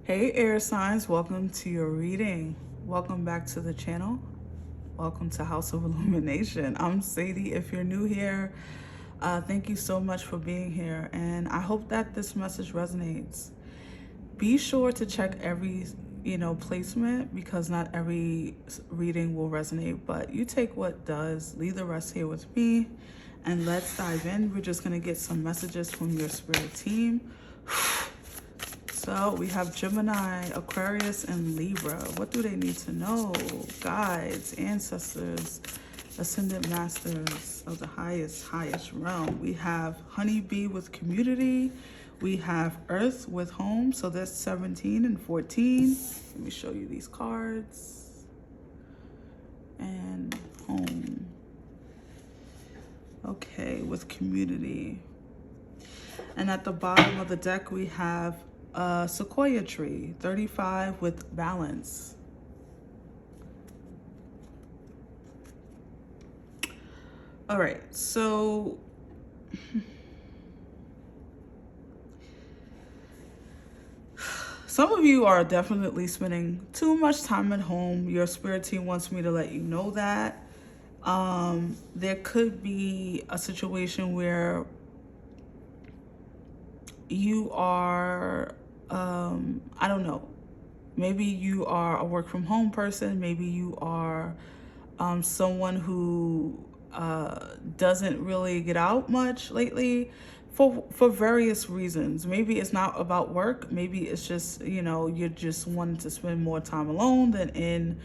Hey air signs, welcome to your reading. Welcome back to the channel. Welcome to House of Illumination. I'm Sadie. If you're new here, thank you so much for being here, and I hope that this message resonates. Be sure to check every placement, because not every reading will resonate, but you take what does. Leave the rest here with me, and let's dive in. We're just going to get some messages from your spirit team. So we have Gemini, Aquarius, and Libra. What do they need to know? Guides, ancestors, ascendant masters of the highest realm. We have honeybee with community. We have earth with home. So that's 17 and 14. Let me show you these cards. And home. Okay, with community. And at the bottom of the deck, we have a sequoia tree, 35 with balance. All right, so some of you are definitely spending too much time at home. Your spirit team wants me to let you know that. There could be a situation where you are, I don't know, maybe you are a work from home person. Maybe you are someone who doesn't really get out much lately for various reasons. Maybe it's not about work. Maybe it's just, you're just wanting to spend more time alone than in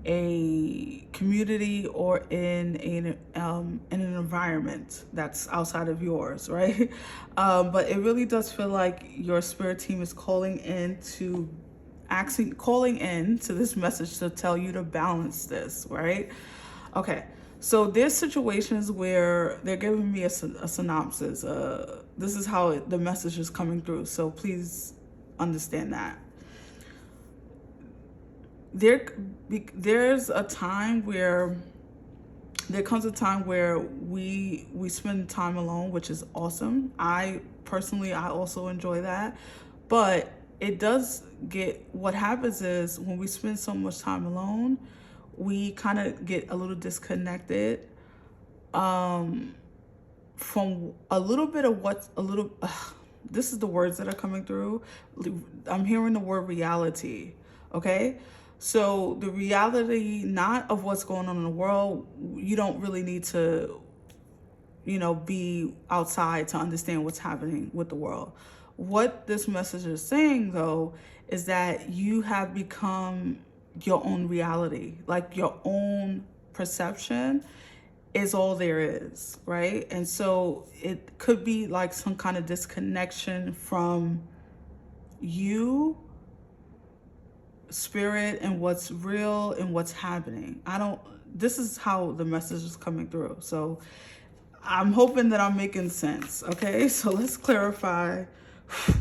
a community or in an environment that's outside of yours, right? But it really does feel like your spirit team is calling in to this message to tell you to balance this, right? Okay, so there's situations where they're giving me a synopsis. This is how the message is coming through, so please understand that. There's a time where there comes a time where we spend time alone, which is awesome. I also enjoy that, but it does what happens is when we spend so much time alone, we kind of get a little disconnected from a little bit of this is the words that are coming through. I'm hearing the word reality. Okay, so the reality, not of what's going on in the world. You don't really need to, be outside to understand what's happening with the world. What this message is saying, though, is that you have become your own reality. Like your own perception is all there is, right? And so it could be like some kind of disconnection from you, spirit, and what's real and what's happening. This is how the message is coming through. So I'm hoping that I'm making sense. Okay, so let's clarify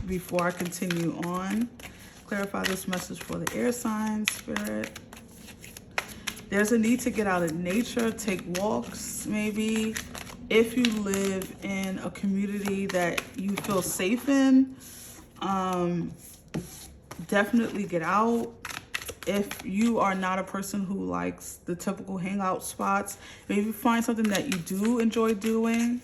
before I continue on. Clarify this message for the air signs, spirit. There's a need to get out in nature, take walks, maybe. If you live in a community that you feel safe in, definitely get out. If you are not a person who likes the typical hangout spots, maybe find something that you do enjoy doing.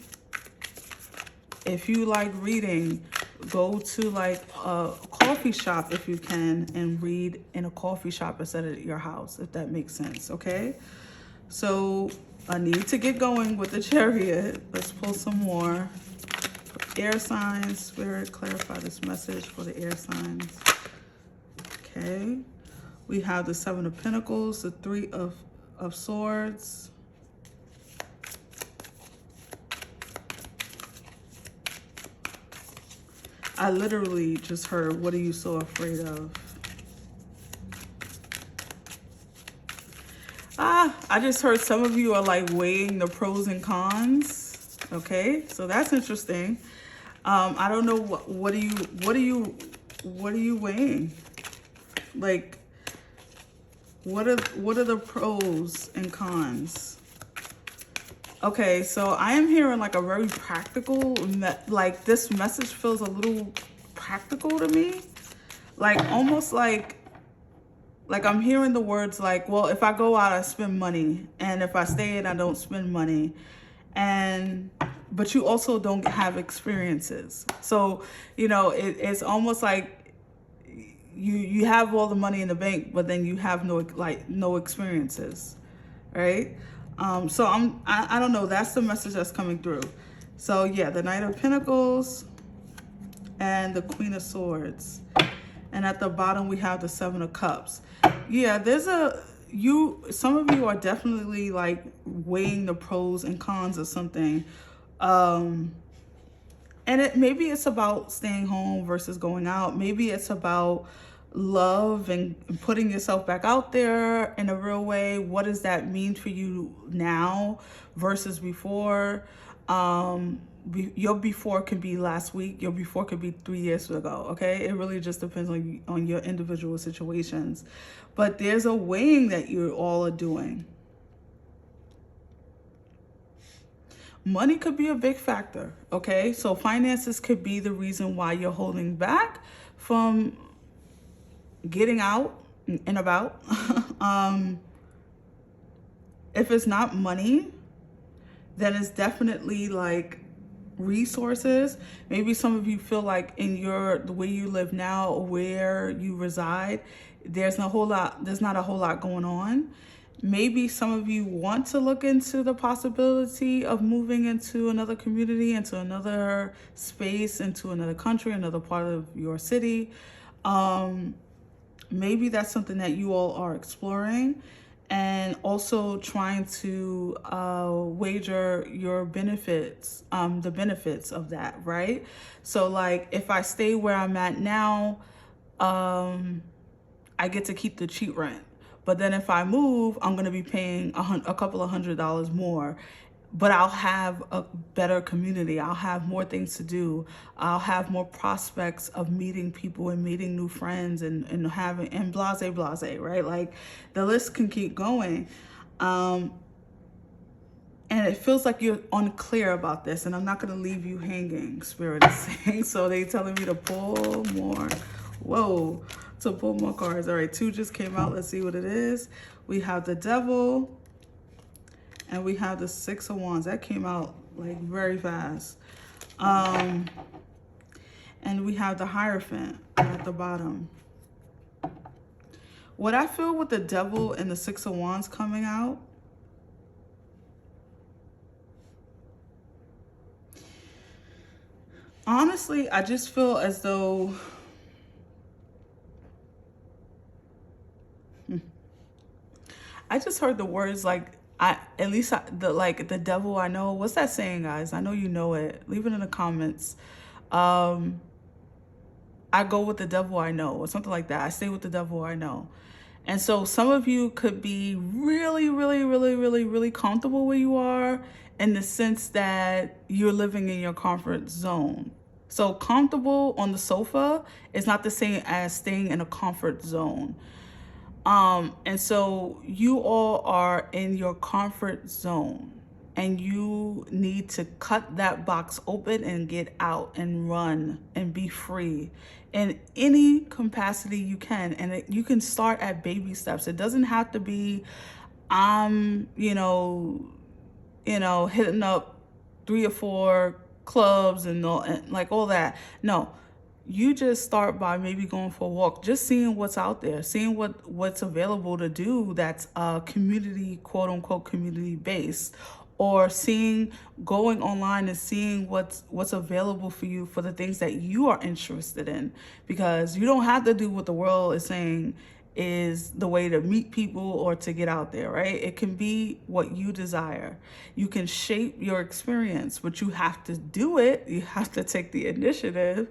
If you like reading, go to like a coffee shop if you can and read in a coffee shop instead of your house, if that makes sense. Okay, so I need to get going with the Chariot. Let's pull some more. Air signs, spirit, clarify this message for the air signs. Okay, we have the Seven of Pentacles, the Three of Swords. I literally just heard, what are you so afraid of? I just heard some of you are like weighing the pros and cons. Okay, so that's interesting. I don't know what are you weighing? Like, what are the pros and cons? Okay, so I am hearing like a very practical, like this message feels a little practical to me. Like almost like I'm hearing the words like, well, if I go out, I spend money, and if I stay in, I don't spend money, and but you also don't have experiences. So it's almost like you have all the money in the bank, but then you have no experiences, right? So I don't know. That's the message that's coming through. So yeah, the Knight of Pentacles and the Queen of Swords. And at the bottom, we have the Seven of Cups. Yeah, some of you are definitely like weighing the pros and cons of something. And maybe it's about staying home versus going out. Maybe it's about love and putting yourself back out there in a real way. What does that mean for you now versus before? Your before could be last week. Your before could be 3 years ago. Okay, it really just depends on your individual situations. But there's a weighing that you all are doing. Money could be a big factor, okay? So finances could be the reason why you're holding back from getting out and about. If it's not money, then it's definitely like resources. Maybe some of you feel like in the way you live now or where you reside, there's not a whole lot going on. Maybe some of you want to look into the possibility of moving into another community, into another space, into another country, another part of your city. Maybe that's something that you all are exploring, and also trying to wager your benefits, the benefits of that, right? So like if I stay where I'm at now, I get to keep the cheap rent. But then if I move, I'm going to be paying a couple of $100s more. But I'll have a better community. I'll have more things to do. I'll have more prospects of meeting people and meeting new friends and blase, right? Like the list can keep going. And it feels like you're unclear about this. And I'm not going to leave you hanging, Spirit is saying. So they're telling me to pull more. Whoa. To pull more cards. All right, 2 just came out. Let's see what it is. We have the Devil and we have the 6 of Wands. That came out like very fast. And we have the Hierophant at the bottom. What I feel with the Devil and the 6 of Wands coming out, honestly, I just feel as though I just heard the words like the devil I know. What's that saying, guys? I know you know it. Leave it in the comments. I go with the devil I know, or something like that. I stay with the devil I know. And so some of you could be really, really, really, really, really comfortable where you are, in the sense that you're living in your comfort zone. So comfortable on the sofa is not the same as staying in a comfort zone. And so you all are in your comfort zone, and you need to cut that box open and get out and run and be free in any capacity you can. And you can start at baby steps. It doesn't have to be, hitting up 3 or 4 clubs and like all that. No. You just start by maybe going for a walk, just seeing what's out there, seeing what's available to do that's community, quote unquote, community based, or going online and seeing what's available for you for the things that you are interested in, because you don't have to do what the world is saying is the way to meet people or to get out there, right? It can be what you desire. You can shape your experience, but you have to do it. You have to take the initiative.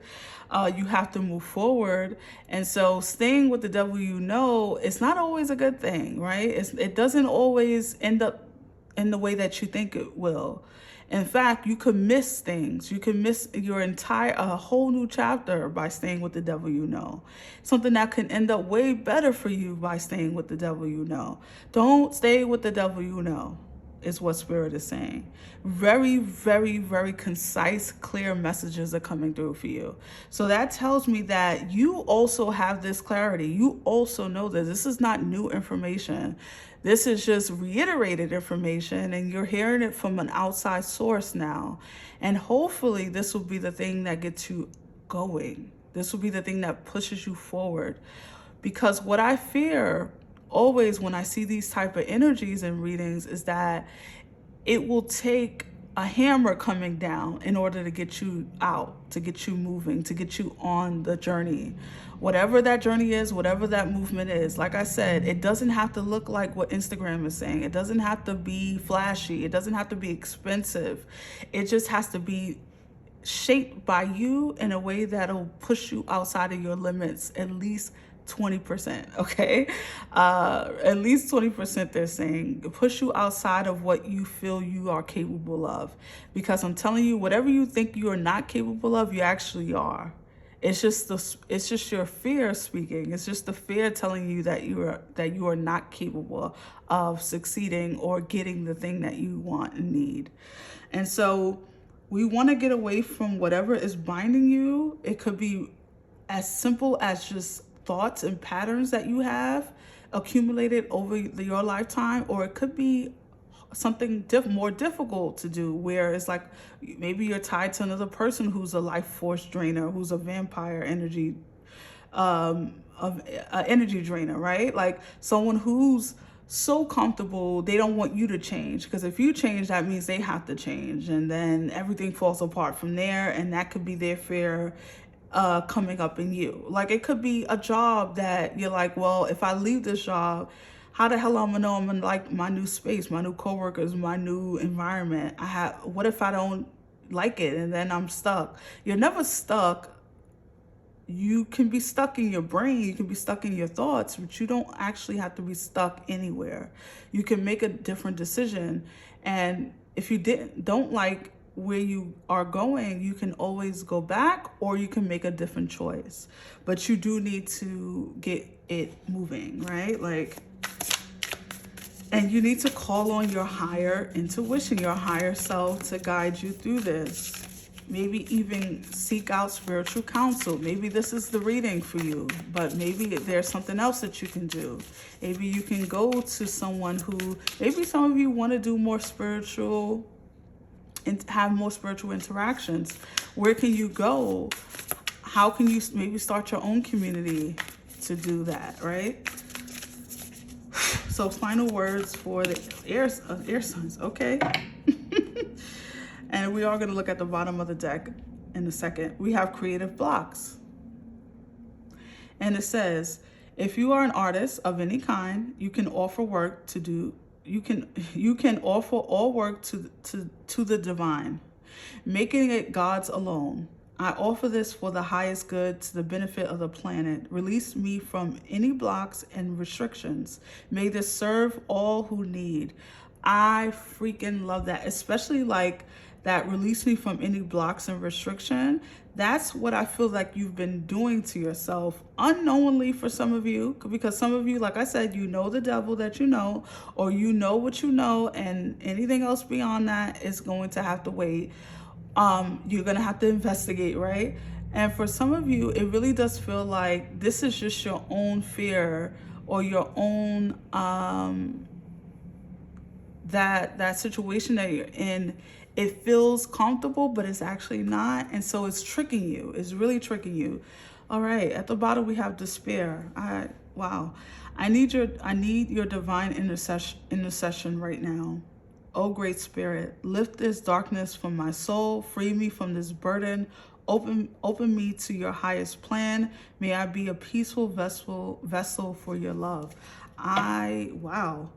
You have to move forward. And so staying with the devil you know, it's not always a good thing, right? It doesn't always end up in the way that you think it will. In fact, you could miss things. You can miss a whole new chapter by staying with the devil you know. Something that can end up way better for you by staying with the devil you know. Don't stay with the devil you know. is what Spirit is saying. Very, very, very concise, clear messages are coming through for you. So that tells me that you also have this clarity. You also know that this is not new information. This is just reiterated information, and you're hearing it from an outside source now. And hopefully this will be the thing that gets you going. This will be the thing that pushes you forward. Because what I fear always when I see these type of energies in readings is that it will take a hammer coming down in order to get you out, to get you moving, to get you on the journey. Whatever that journey is, whatever that movement is, like I said, it doesn't have to look like what Instagram is saying. It doesn't have to be flashy. It doesn't have to be expensive. It just has to be shaped by you in a way that'll push you outside of your limits, at least 20%, okay? At least 20% they're saying. Push you outside of what you feel you are capable of. Because I'm telling you, whatever you think you are not capable of, you actually are. It's just your fear speaking. It's just the fear telling you that you are not capable of succeeding or getting the thing that you want and need. And so we want to get away from whatever is binding you. It could be as simple as just thoughts and patterns that you have accumulated over your lifetime, or it could be something more difficult to do, where it's like maybe you're tied to another person who's a life force drainer, who's a vampire energy energy drainer, right? Like someone who's so comfortable, they don't want you to change, because if you change, that means they have to change, and then everything falls apart from there. And that could be their fear coming up in you. Like it could be a job that you're like, well, if I leave this job, how the hell I'm gonna know I'm in like my new space, my new coworkers, my new environment? What if I don't like it and then I'm stuck? You're never stuck. You can be stuck in your brain, you can be stuck in your thoughts, but you don't actually have to be stuck anywhere. You can make a different decision. And if you don't like where you are going, you can always go back, or you can make a different choice. But you do need to get it moving, right? And you need to call on your higher intuition, your higher self, to guide you through this. Maybe even seek out spiritual counsel. Maybe this is the reading for you, but maybe there's something else that you can do. Maybe you can go to someone maybe some of you want to do more spiritual and have more spiritual interactions. Where can you go? How can you maybe start your own community to do that, right? So final words for the air signs, okay? And we are going to look at the bottom of the deck in a second. We have creative blocks. And it says, if you are an artist of any kind, you can offer work to do. You can offer all work to the divine, making it God's alone. I offer this for the highest good, to the benefit of the planet. Release me from any blocks and restrictions. May this serve all who need. I freaking love that, especially like that, release me from any blocks and restriction. That's what I feel like you've been doing to yourself unknowingly for some of you, because some of you, like I said, you know the devil that you know, or you know what you know, and anything else beyond that is going to have to wait. You're going to have to investigate, right? And for some of you, it really does feel like this is just your own fear, or your own that situation that you're in. It feels comfortable, but it's actually not. And so it's tricking you. It's really tricking you. All right. At the bottom, we have despair. Wow. I need your divine intercession right now. Oh, great spirit, lift this darkness from my soul. Free me from this burden. Open me to your highest plan. May I be a peaceful vessel for your love. Wow.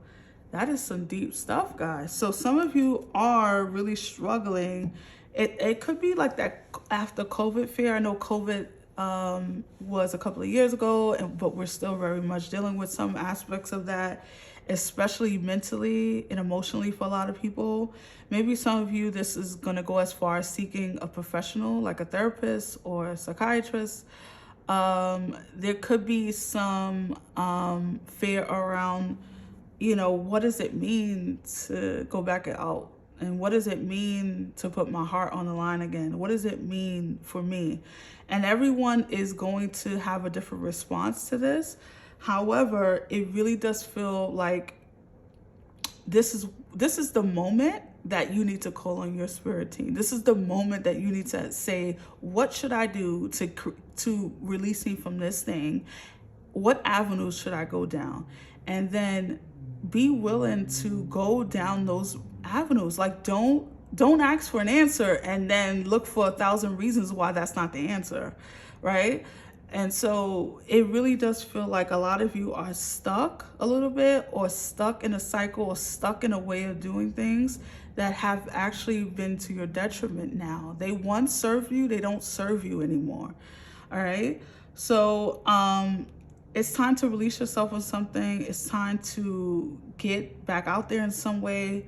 That is some deep stuff, guys. So some of you are really struggling. It could be like that after COVID fear. I know COVID was a couple of years ago, but we're still very much dealing with some aspects of that, especially mentally and emotionally for a lot of people. Maybe some of you, this is going to go as far as seeking a professional, like a therapist or a psychiatrist. There could be some fear around you know, what does it mean to go back out? And what does it mean to put my heart on the line again? What does it mean for me? And everyone is going to have a different response to this. However, it really does feel like this is the moment that you need to call on your spirit team. This is the moment that you need to say, what should I do to release me from this thing? What avenues should I go down? And then be willing to go down those avenues. Like, don't ask for an answer and then look for 1,000 reasons why that's not the answer, right? And so it really does feel like a lot of you are stuck a little bit, or stuck in a cycle, or stuck in a way of doing things that have actually been to your detriment now. They once served you, they don't serve you anymore. All right. So it's time to release yourself on something. It's time to get back out there in some way.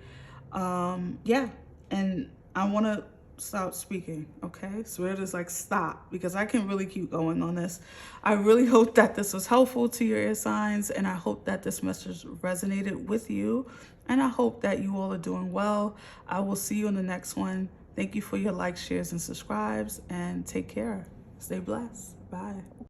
Yeah. And I want to stop speaking, okay? Spirit is like, stop, because I can really keep going on this. I really hope that this was helpful to your air signs, and I hope that this message resonated with you, and I hope that you all are doing well. I will see you in the next one. Thank you for your likes, shares, and subscribes, and take care. Stay blessed. Bye.